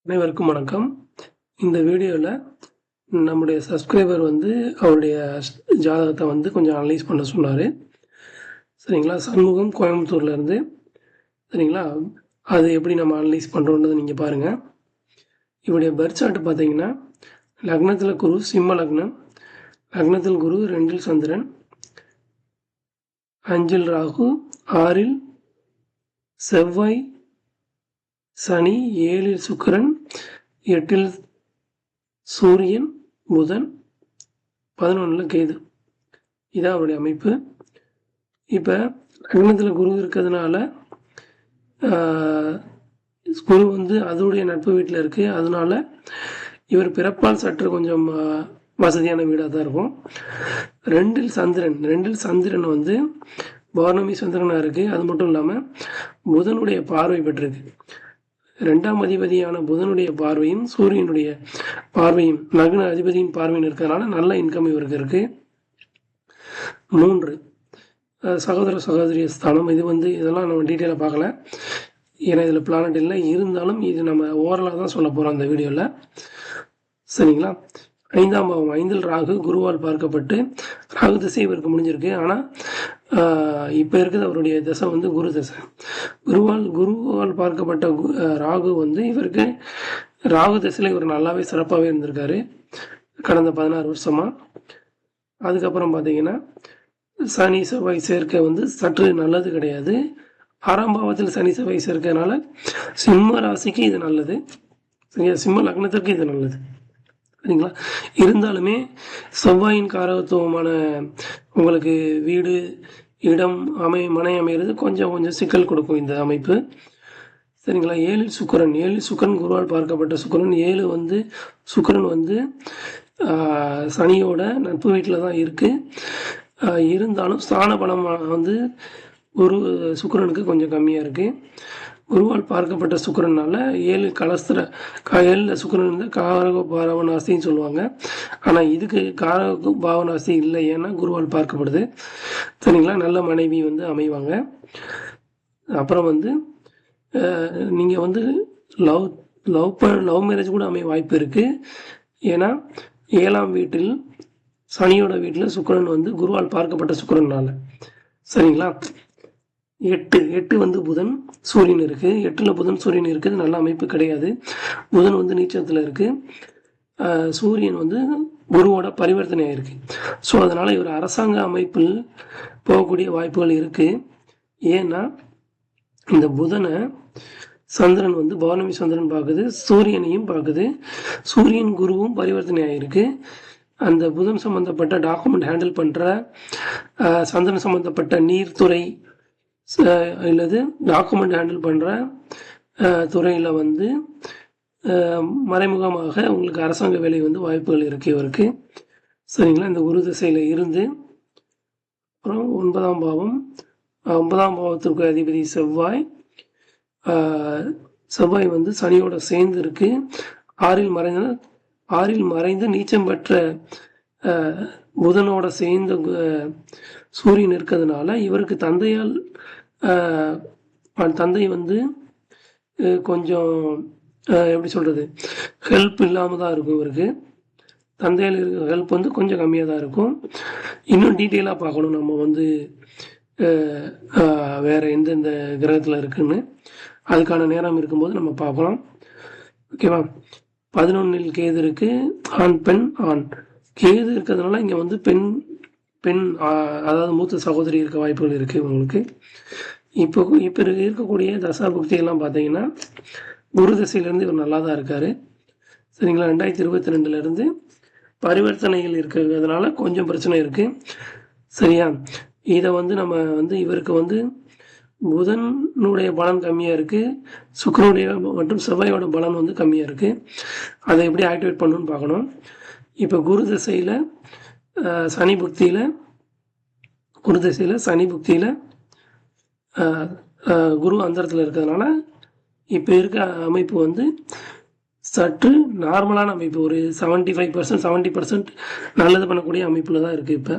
அனைவருக்கும் வணக்கம். இந்த வீடியோவில் நம்முடைய சப்ஸ்கிரைபர் அவருடைய ஜாதகத்தை கொஞ்சம் அனலைஸ் பண்ண சொன்னார். சரிங்களா? சண்முகம் கோயம்புத்தூர்லேருந்து. சரிங்களா? அது எப்படி நம்ம அனலைஸ் பண்ணுறோன்றதை நீங்கள் பாருங்கள். இவருடைய பர்த் சார்ட் பார்த்தீங்கன்னா, லக்னத்தில் குரு, சிம்ம லக்னம், லக்னத்தில் குரு, 2 சந்திரன், 5 ராகு, 6 செவ்வாய், சனி, 7 சுக்கிரன், 8 சூரியன், புதன், 11 கேது. இதான் அவருடைய அமைப்பு. இப்போ லக்னத்தில் குரு இருக்கிறதுனால குரு அதோடைய நட்பு வீட்டில் இருக்குது. அதனால இவர் பிறப்பால் சற்று கொஞ்சம் வசதியான வீடாக தான் இருக்கும். 2 சந்திரன் பௌர்ணமி சந்திரனாக இருக்குது. அது மட்டும் இல்லாமல் புதனுடைய பார்வை பெற்றிருக்கு. 2ஆம் அதிபதியான புதனுடைய பார்வையும் சூரியனுடைய பார்வையும் லக்ன அதிபதியின் பார்வையும் இருக்கிறதுனால நல்ல இன்கம் இவருக்கு இருக்கு. 3 சகோதர சகோதரிய ஸ்தானம். இது இதெல்லாம் நம்ம டீட்டெயிலாக பார்க்கல, ஏன்னா இதில் பிளானட் இல்லை. இருந்தாலும் இது நம்ம ஓரலாக தான் சொல்ல போகிறோம் அந்த வீடியோவில். சரிங்களா? 5ஆம் பாவம், 5 ராகு, குருவால் பார்க்கப்பட்டு ராகு திசை இவருக்கு முடிஞ்சிருக்கு. ஆனால் இப்போ இருக்கிறது அவருடைய தசை குரு தசை. குருவால் பார்க்கப்பட்ட ராகு இவருக்கு ராகு தசையில் இவர் நல்லாவே சிறப்பாகவே இருந்திருக்காரு கடந்த 16 வருஷமா. அதுக்கப்புறம் பார்த்தீங்கன்னா சனி செவ்வாய் சேர்க்கை சற்று நல்லது கிடையாது. 6ஆம் பாவத்தில் சனி செவ்வாய் சேர்க்கனால சிம்ம ராசிக்கு இது நல்லது, சரியா? சிம்ம லக்னத்திற்கு இது நல்லது, சரிங்களா? இருந்தாலுமே செவ்வாயின் காரகத்துவமான உங்களுக்கு வீடு, இடம், மனை அமைகிறது கொஞ்சம் சிக்கல் கொடுக்கும் இந்த அமைப்பு. சரிங்களா? 7 சுக்கிரன் குருவால் பார்க்கப்பட்ட சுக்கிரன். 7 சுக்கிரன் சனியோட நட்பு வீட்டில் தான் இருக்குது. இருந்தாலும் ஸ்தான பலம் குரு சுக்கிரனுக்கு கொஞ்சம் கம்மியாக இருக்குது. குருவால் பார்க்கப்பட்ட சுக்கிரனால 7 சுக்கிரன் காரக பாவனாஸ்தின்னு சொல்லுவாங்க. ஆனால் இதுக்கு காரக பாவனாஸ்தி இல்லை, ஏன்னா குருவால் பார்க்கப்படுது. சரிங்களா? நல்ல மனைவி அமைவாங்க. அப்புறம் நீங்கள் லவ் மேரேஜ் கூட அமைய வாய்ப்பு இருக்குது. ஏன்னா 7ஆம் வீட்டில் சனியோட வீட்டில் சுக்கிரன் குருவால் பார்க்கப்பட்ட சுக்கிரனால. சரிங்களா? 8 புதன் சூரியன் இருக்கு. 8ல் புதன் சூரியன் இருக்குது, நல்ல அமைப்பு கிடையாது. புதன் நீச்சத்தில் இருக்கு. சூரியன் குருவோட பரிவர்த்தனை ஆயிருக்கு. ஸோ அதனால இவர் அரசாங்க அமைப்பில் போகக்கூடிய வாய்ப்புகள் இருக்கு. ஏன்னா இந்த புதனை சந்திரன் பௌர்ணமி சந்திரன் பார்க்குது, சூரியனையும் பார்க்குது. சூரியன் குருவும் பரிவர்த்தனை ஆயிருக்கு. அந்த புதன் சம்பந்தப்பட்ட டாக்குமெண்ட் ஹேண்டில் பண்ற, சந்திரன் சம்பந்தப்பட்ட நீர்த்துறை இல்லது டாக்குமெண்ட் ஹேண்டில் பண்ணுற துறையில் மறைமுகமாக உங்களுக்கு அரசாங்க வேலை வாய்ப்புகள் இருக்குது இவருக்கு. சரிங்களா? இந்த குரு திசையில் இருந்து அப்புறம் 9ஆம் பாவம், 9ஆம் பாவத்திற்கு அதிபதி செவ்வாய் சனியோட சேர்ந்து இருக்கு. 6ல் மறைந்து நீச்சம் பெற்ற புதனோட சேர்ந்த சூரியன் இருக்கிறதுனால இவருக்கு தந்தையால் தந்தை கொஞ்சம் எப்படி சொல்கிறது, ஹெல்ப் இல்லாமல் தான் இருக்கும் இவருக்கு. தந்தையால் இருக்கிற ஹெல்ப் கொஞ்சம் கம்மியாக தான் இருக்கும். இன்னும் டீட்டெயிலாக பார்க்கணும் நம்ம வேறு எந்தெந்த கிரகத்தில் இருக்குன்னு. அதுக்கான நேரம் இருக்கும்போது நம்ம பார்க்கலாம். ஓகேவா? 11ல் கேது இருக்கு. ஆண் பெண் கேது இருக்கிறதுனால இங்கே பெண் அதாவது மூத்த சகோதரி இருக்க வாய்ப்புகள் இருக்குது உங்களுக்கு. இப்போ இருக்கக்கூடிய தசா புக்தியெல்லாம் பார்த்தீங்கன்னா குரு திசையிலேருந்து இவர் நல்லா தான் இருக்கார். சரிங்களா? 2022 பரிவர்த்தனைகள் இருக்கிறதுனால கொஞ்சம் பிரச்சனை இருக்குது. சரியா? இதை நம்ம இவருக்கு புதனுடைய பலன் கம்மியாக இருக்குது, சுக்கிரனுடைய மற்றும் செவ்வாயோட பலன் கம்மியாக இருக்குது. அதை எப்படி ஆக்டிவேட் பண்ணணும்னு பார்க்கணும். இப்போ குரு திசையில் சனி புக்தியில் குரு அந்தரத்தில் இருக்கிறதுனால இப்போ இருக்க அமைப்பு சற்று நார்மலான அமைப்பு. ஒரு 70% நல்லது பண்ணக்கூடிய அமைப்பில் தான் இருக்குது இப்போ.